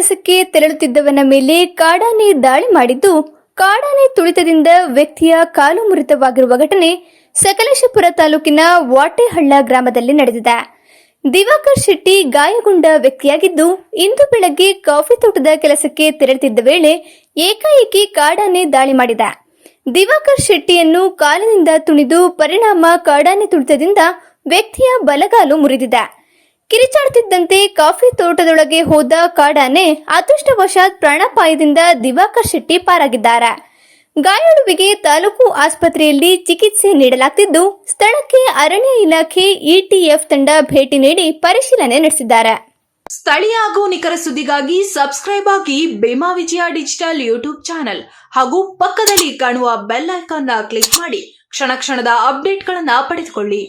ಕೆಲಸಕ್ಕೆ ತೆರಳುತ್ತಿದ್ದವನ ಮೇಲೆ ಕಾಡಾನೆ ದಾಳಿ ಮಾಡಿದ್ದು, ಕಾಡಾನೆ ತುಳಿತದಿಂದ ವ್ಯಕ್ತಿಯ ಕಾಲು ಮುರಿತವಾಗಿರುವ ಘಟನೆ ಸಕಲೇಶಪುರ ತಾಲೂಕಿನ ವಾಟೆಹಳ್ಳ ಗ್ರಾಮದಲ್ಲಿ ನಡೆದಿದೆ. ದಿವಾಕರ್ ಶೆಟ್ಟಿ ಗಾಯಗೊಂಡ ವ್ಯಕ್ತಿಯಾಗಿದ್ದು, ಇಂದು ಬೆಳಗ್ಗೆ ಕಾಫಿ ತೋಟದ ಕೆಲಸಕ್ಕೆ ತೆರಳುತ್ತಿದ್ದ ವೇಳೆ ಏಕಾಏಕಿ ಕಾಡಾನೆ ದಾಳಿ ಮಾಡಿದೆ. ದಿವಾಕರ್ ಶೆಟ್ಟಿಯನ್ನು ಕಾಲಿನಿಂದ ತುಳಿದು ಪರಿಣಾಮ ಕಾಡಾನೆ ತುಳಿತದಿಂದ ವ್ಯಕ್ತಿಯ ಬಲಗಾಲು ಮುರಿದಿದೆ. ಕಿರಿಚಾಡುತ್ತಿದ್ದಂತೆ ಕಾಫಿ ತೋಟದೊಳಗೆ ಹೋದ ಕಾಡಾನೆ ಅದೃಷ್ಟವಶಾತ್ ಪ್ರಾಣಾಪಾಯದಿಂದ ದಿವಾಕರ್ ಶೆಟ್ಟಿ ಪಾರಾಗಿದ್ದಾರೆ. ಗಾಯಾಳುವಿಗೆ ತಾಲೂಕು ಆಸ್ಪತ್ರೆಯಲ್ಲಿ ಚಿಕಿತ್ಸೆ ನೀಡಲಾಗುತ್ತಿದ್ದು, ಸ್ಥಳಕ್ಕೆ ಅರಣ್ಯ ಇಲಾಖೆ ಇಟಿಎಫ್ ತಂಡ ಭೇಟಿ ನೀಡಿ ಪರಿಶೀಲನೆ ನಡೆಸಿದ್ದಾರೆ. ಸ್ಥಳೀಯ ಹಾಗೂ ನಿಖರ ಸುದ್ದಿಗಾಗಿ ಸಬ್ಸ್ಕ್ರೈಬ್ ಆಗಿ ಬೇಮಾ ವಿಜಯ ಡಿಜಿಟಲ್ ಯೂಟ್ಯೂಬ್ ಚಾನೆಲ್ ಹಾಗೂ ಪಕ್ಕದಲ್ಲಿ ಕಾಣುವ ಬೆಲ್ ಐಕಾನ್ ಕ್ಲಿಕ್ ಮಾಡಿ ಕ್ಷಣ ಕ್ಷಣದ ಅಪ್ಡೇಟ್ಗಳನ್ನು ಪಡೆದುಕೊಳ್ಳಿ.